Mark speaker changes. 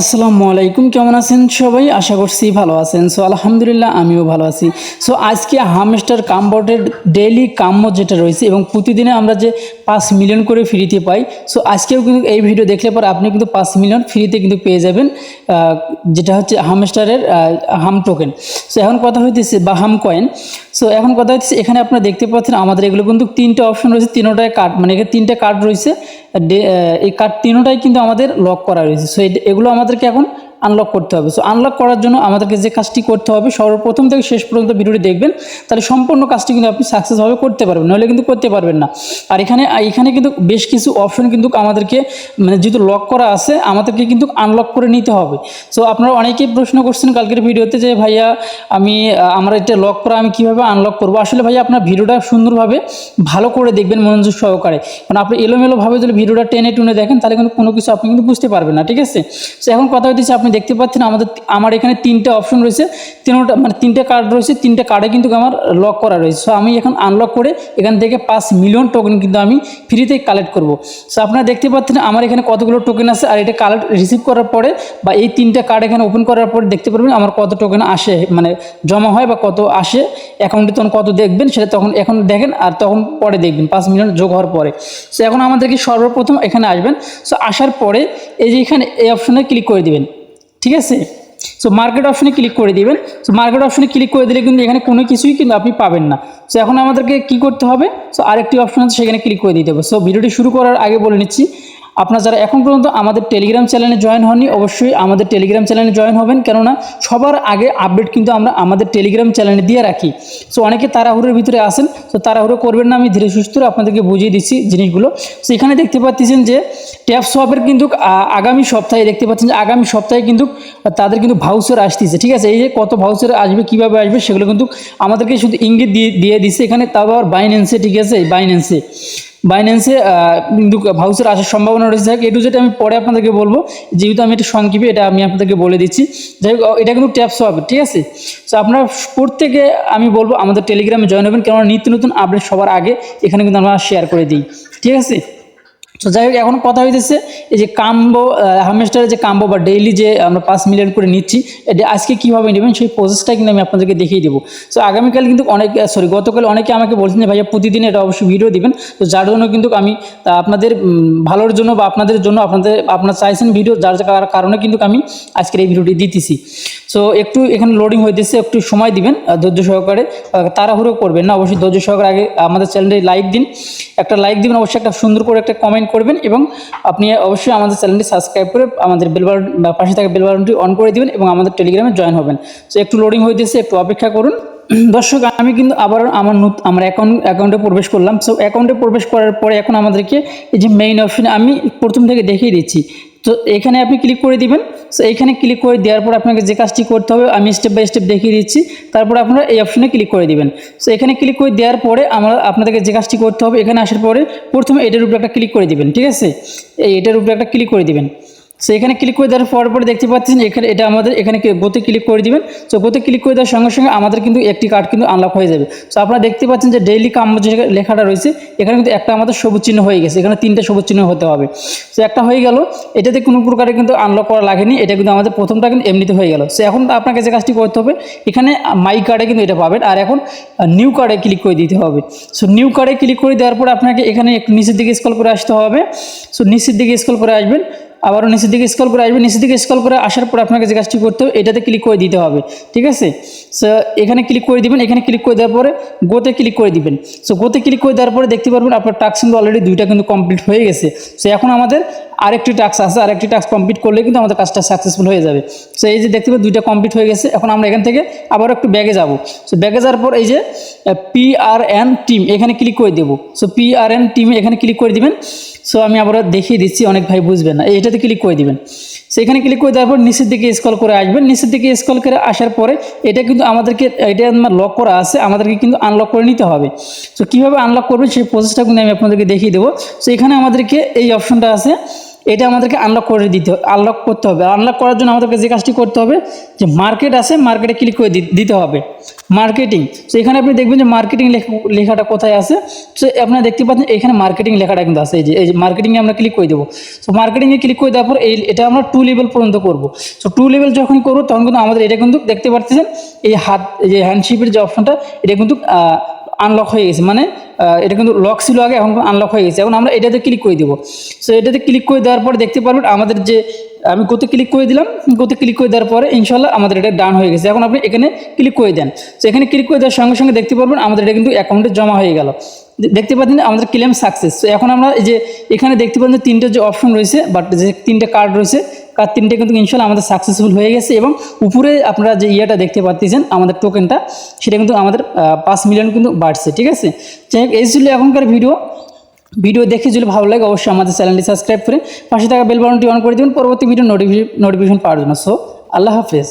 Speaker 1: আসসালামু আলাইকুম, কেমন আছেন সবাই? আশা করছি ভালো আছেন। সো আলহামদুলিল্লাহ আমিও ভালো আছি। সো আজকে হামস্টার কামবোর্ডের ডেইলি কাম্য যেটা রয়েছে এবং প্রতিদিনে আমরা যে 5 মিলিয়ন করে ফ্রিতে পাই। সো আজকেও কিন্তু এই ভিডিও দেখলে পর আপনি কিন্তু 5 মিলিয়ন ফ্রিতে কিন্তু পেয়ে যাবেন, যেটা হচ্ছে হামস্টারের হাম টোকেন। সো এখন কথা হইতেছে বা হাম কয়েন। সো এখন কথা হচ্ছে এখানে আপনারা দেখতে পাচ্ছেন আমাদের এগুলো কিন্তু তিনটে অপশন রয়েছে, তিনোটায় কার্ড, মানে এখানে তিনটে কার্ড রয়েছে। এই কার্ড তিনোটাই কিন্তু আমাদের লক করা রয়েছে। সো এগুলো আমাদেরকে এখন আনলক করতে হবে। সো আনলক করার জন্য আমাদেরকে যে কাজটি করতে হবে, সর্বপ্রথম থেকে শেষ পর্যন্ত ভিডিওটি দেখবেন, তাহলে সম্পূর্ণ কাজটি কিন্তু আপনি সাকসেসভাবে করতে পারবেন, নাহলে কিন্তু করতে পারবেন না। আর এখানে কিন্তু বেশ কিছু অপশন কিন্তু আমাদেরকে, মানে যেহেতু লক করা আছে, আমাদেরকে কিন্তু আনলক করে নিতে হবে। সো আপনারা অনেকেই প্রশ্ন করছেন কালকের ভিডিওতে যে ভাইয়া আমার এটা লক করা, আমি কীভাবে আনলক করবো? আসলে ভাইয়া আপনার ভিডিওটা সুন্দরভাবে ভালো করে দেখবেন, মনোযোগ সহকারে। কারণ আপনি এলোমেলোভাবে যদি ভিডিওটা টেনে টুনে দেখেন, তাহলে কিন্তু কোনো কিছু আপনি কিন্তু বুঝতে পারবেন না, ঠিক আছে? সো এখন কথা হচ্ছে আপনি দেখতে পাচ্ছেন আমার এখানে তিনটে অপশন রয়েছে, তিনটে কার্ড রয়েছে, তিনটে কার্ডে কিন্তু আমার লক করা রয়েছে। সো আমি এখন আনলক করে এখান থেকে 5 মিলিয়ন টোকেন কিন্তু আমি ফ্রিতে কালেক্ট করব। সো আপনারা দেখতে পাচ্ছেন আমার এখানে কতগুলো টোকেন আছে, আর এটা কালেক্ট রিসিভ করার পরে বা এই তিনটে কার্ড এখানে ওপেন করার পরে দেখতে পারবেন আমার কত টোকেন আসে, মানে জমা হয় বা কত আসে অ্যাকাউন্টে, তখন কত দেখবেন সেটা তখন এখন দেখেন, আর তখন পরে দেখবেন 5 মিলিয়ন যোগ হওয়ার পরে। সো এখন আমাদেরকে সর্বপ্রথম এখানে আসবেন। সো আসার পরে এই যে এখানে এই অপশনে ক্লিক করে দিবেন, ঠিক আছে? সো মার্কেট অপশনে ক্লিক করে দিবেন। সো মার্কেট অপশনে ক্লিক করে দিলে কিন্তু এখানে কোনো কিছুই কিন্তু আপনি পাবেন না। সো এখন আমাদেরকে কি করতে হবে? সো আরেকটি অপশন আছে, সেখানে ক্লিক করে দিতে হবে। সো ভিডিওটি শুরু করার আগে বলে নিচ্ছি, আপনারা যারা এখন পর্যন্ত আমাদের টেলিগ্রাম চ্যানেলে জয়েন হননি, অবশ্যই আমাদের টেলিগ্রাম চ্যানেলে জয়েন হবেন, কেননা সবার আগে আপডেট কিন্তু আমরা আমাদের টেলিগ্রাম চ্যানেলে দিয়ে রাখি। সো অনেকে তাড়াহুড়োর ভিতরে আসেন, তো তাড়াহুড়ো করবেন না, আমি ধীরে সুস্থ আপনাদেরকে বুঝিয়ে দিচ্ছি জিনিসগুলো। সো এখানে দেখতে পাচ্ছেন যে ট্যাপ সোয়াপের কিন্তু আগামী সপ্তাহে দেখতে পাচ্ছেন যে আগামী সপ্তাহে কিন্তু তাদের কিন্তু ভাউচার আসতেছে, ঠিক আছে? এই যে কত ভাউচার আসবে, কীভাবে আসবে, সেগুলো কিন্তু আমাদেরকে শুধু ইঙ্গিত দিয়ে দিচ্ছে এখানে। তাও আবার বাইন্যান্সে, ঠিক আছে? বাইন্যান্সে কিন্তু ভাউচার আসার সম্ভাবনা রয়েছে। এ টু জেড আমি পরে আপনাদেরকে বলবো, যেহেতু আমি এটা সংক্ষেপে এটা আমি আপনাদেরকে বলে দিচ্ছি। যাই হোক, এটা কিন্তু ট্যাপ সোয়াপ, ঠিক আছে? সো আপনারা প্রত্যেকে আমি বলবো আমাদের টেলিগ্রামে জয়েন হবেন, কেননা নিত্য নতুন আপডেট সবার আগে এখানে কিন্তু আমরা শেয়ার করে দিই, ঠিক আছে? তো যাই হোক, এখন কথা হইতেছে এই যে হামস্টারের যে কাম্বো বা ডেইলি যে আমরা 5 মিলিয়ন করে নিচ্ছি, এটা আজকে কীভাবে নেবেন সেই প্রসেসটা কিন্তু আমি আপনাদেরকে দেখিয়ে দেবো। সো আগামীকাল কিন্তু গতকাল অনেকে আমাকে বলছেন যে ভাইয়া প্রতিদিন এটা অবশ্যই ভিডিও দিবেন। তো যার জন্য কিন্তু আমি আপনাদের ভালোর জন্য বা আপনাদের জন্য আপনারা চাইছেন ভিডিও, যার কারণে কিন্তু আমি আজকের এই ভিডিওটি দিতেছি। সো একটু এখানে লোডিং হইতেছে, একটু সময় দিবেন ধৈর্য সহকারে, তাড়াহুড়ো করবেন না, অবশ্যই ধৈর্য সহকারে আগে আমাদের চ্যানেলটি লাইক দিন, একটা লাইক দিবেন, অবশ্যই একটা সুন্দর করে একটা কমেন্ট করবেন, এবং আপনি অবশ্যই আমাদের চ্যানেলটি সাবস্ক্রাইব করে আমাদের বেল বাটন বা পাশে থাকা বেল বাটনটি অন করে দিবেন এবং আমাদের টেলিগ্রামে জয়েন হবেন। সো একটু লোডিং হইতেছে, একটু অপেক্ষা করুন। দর্শক, আমি কিন্তু আবার আমার অ্যাকাউন্টে প্রবেশ করলাম। সো অ্যাকাউন্টে প্রবেশ করার পরে এখন আমাদেরকে এই যে মেইন অপশনে আমি প্রথম থেকে দেখিয়ে দিচ্ছি। তো এখানে আপনি ক্লিক করে দিবেন। সো এইখানে ক্লিক করে দেওয়ার পর আপনাকে যে কাজটি করতে হবে আমি স্টেপ বাই স্টেপ দেখিয়ে দিচ্ছি, তারপর আপনারা এই অপশনে ক্লিক করে দিবেন। সো এখানে ক্লিক করে দেওয়ার পরে আপনাদেরকে যে কাজটি করতে হবে, এখানে আসার পরে প্রথমে এটার উপরে একটা ক্লিক করে দিবেন, ঠিক আছে? এটার উপরে একটা ক্লিক করে দিবেন। সো এখানে ক্লিক করে দেওয়ার পরে দেখতে পাচ্ছেন এখানে এটা আমাদের এখানে গোতে ক্লিক করে দিবেন। সো গোতে ক্লিক করে দেওয়ার সঙ্গে সঙ্গে আমাদের কিন্তু একটি কার্ড কিন্তু আনলক হয়ে যাবে। সো আপনারা দেখতে পাচ্ছেন যে ডেইলি কাম্য যে লেখাটা রয়েছে, এখানে কিন্তু একটা আমাদের সবুজ চিহ্ন হয়ে গেছে, এখানে 3টে সবুজ চিহ্ন হতে হবে। সো একটা হয়ে গেল, এটাতে কোনো প্রকারে কিন্তু আনলক করা লাগেনি, এটা কিন্তু আমাদের প্রথমটা কিন্তু এমনিতে হয়ে গেল। সো এখন আপনাকে যে কাজটি করতে হবে, এখানে মাই কার্ডে কিন্তু এটা পাবেন, আর এখন নিউ কার্ডে ক্লিক করে দিতে হবে। সো নিউ কার্ডে ক্লিক করে দেওয়ার পর আপনাকে এখানে একটু নিচের দিকে স্ক্রল করে আসতে হবে। সো নিচের দিকে স্ক্রল করে আসবেন, আবারও নিচের দিকে স্ক্রল করে আসবেন, নিচের দিকে স্ক্রল করে আসার পর আপনাকে যে কাজটি করতে হবে এটাতে ক্লিক করে দিতে হবে, ঠিক আছে? সো এখানে ক্লিক করে দিবেন, এখানে ক্লিক করে দেওয়ার পরে গোতে ক্লিক করে দিবেন। সো গোতে ক্লিক করে দেওয়ার পরে দেখতে পারবেন আপনার টাস্ক কিন্তু অলরেডি 2টা কিন্তু কমপ্লিট হয়ে গেছে। সো এখন আমাদের আরেকটি টাস্ক আছে, আরেকটি টাস্ক কমপ্লিট করলে কিন্তু আমাদের কাজটা সাকসেসফুল হয়ে যাবে। সো এই যে দেখতে পাবেন 2টা কমপ্লিট হয়ে গেছে। এখন আমরা এখান থেকে আবার একটু ব্যাগে যাব। সো ব্যাগে যাওয়ার পর এই যে PRN টিম এখানে ক্লিক করে দেবো। সো PRN টিম এখানে ক্লিক করে দিবেন। সো আমি আবার দেখিয়ে দিচ্ছি, অনেক ভাই বুঝবেন না, এইটাতে ক্লিক করে দিবেন। সেখানে ক্লিক করে দেওয়ার পর নিচের দিকে স্ক্রল করে আসবেন, নিচের দিকে স্ক্রল করে আসার পরে এটা কিন্তু আমাদেরকে এটা লক করা আছে, আমাদেরকে কিন্তু আনলক করে নিতে হবে। সো কীভাবে আনলক করবেন সেই প্রসেসটা কিন্তু আমি আপনাদেরকে দেখিয়ে দেবো। সো এখানে আমাদেরকে এই অপশনটা আছে, এটা আমাদেরকে আনলক করতে হবে। আনলক করার জন্য আমাদেরকে যে কাজটি করতে হবে, যে মার্কেট আছে, মার্কেটে ক্লিক করে দিতে হবে। মার্কেটিং। তো এখানে আপনি দেখবেন যে মার্কেটিং লেখাটা কোথায় আছে। তো আপনারা দেখতে পাচ্ছেন এখানে মার্কেটিং লেখাটা কিন্তু আছে, এই যে মার্কেটিংয়ে আমরা ক্লিক করে দেবো। সো মার্কেটিংয়ে ক্লিক করে দেওয়ার পর এটা আমরা 2 লেভেল পর্যন্ত করব। সো 2 লেভেল যখন করবো তখন কিন্তু আমাদের এটা কিন্তু দেখতে পাচ্ছেন এই যে হ্যান্ডশিপের যে অপশনটা, এটা কিন্তু আনলক হয়ে গেছে, মানে এটা কিন্তু লক ছিল আগে, এখন আনলক হয়ে গেছে। এখন আমরা এটাতে ক্লিক করে দেবো। সো এটাতে ক্লিক করে দেওয়ার পর দেখতে পারবেন আমাদের যে আমি গোতে ক্লিক করে দিলাম, গোতে ক্লিক করে দেওয়ার পরে ইনশাল্লাহ আমাদের এটা ডান হয়ে গেছে। এখন আপনি এখানে ক্লিক করে দেন। তো এখানে ক্লিক করে দেওয়ার সঙ্গে সঙ্গে দেখতে পারবেন আমাদের এটা কিন্তু অ্যাকাউন্টে জমা হয়ে গেল। দেখতে পাচ্ছেন আমাদের ক্লেম সাকসেস। তো এখন আমরা এই যে এখানে দেখতে পাচ্ছেন যে 3টে যে অপশন রয়েছে, বাট যে 3টে কার্ড রয়েছে, কার্ড 3টে কিন্তু ইনশাল্লাহ আমাদের সাকসেসফুল হয়ে গেছে। এবং উপরে আপনারা যে ইয়েটা দেখতে পাচ্ছেন আমাদের টোকেনটা, সেটা কিন্তু আমাদের 5 মিলিয়ন কিন্তু বাড়ছে। ঠিক আছে, যাই হোক এই ছিল এখনকার ভিডিও দেখে যদি ভালো লাগে অবশ্যই আমাদের চ্যানেলটি সাবস্ক্রাইব করে পাশে থাকা বেল বাটনটি অন করে দেবেন পরবর্তী ভিডিও নোটিফিকেশন পাওয়ার জন্য। সো আল্লাহ হাফেজ।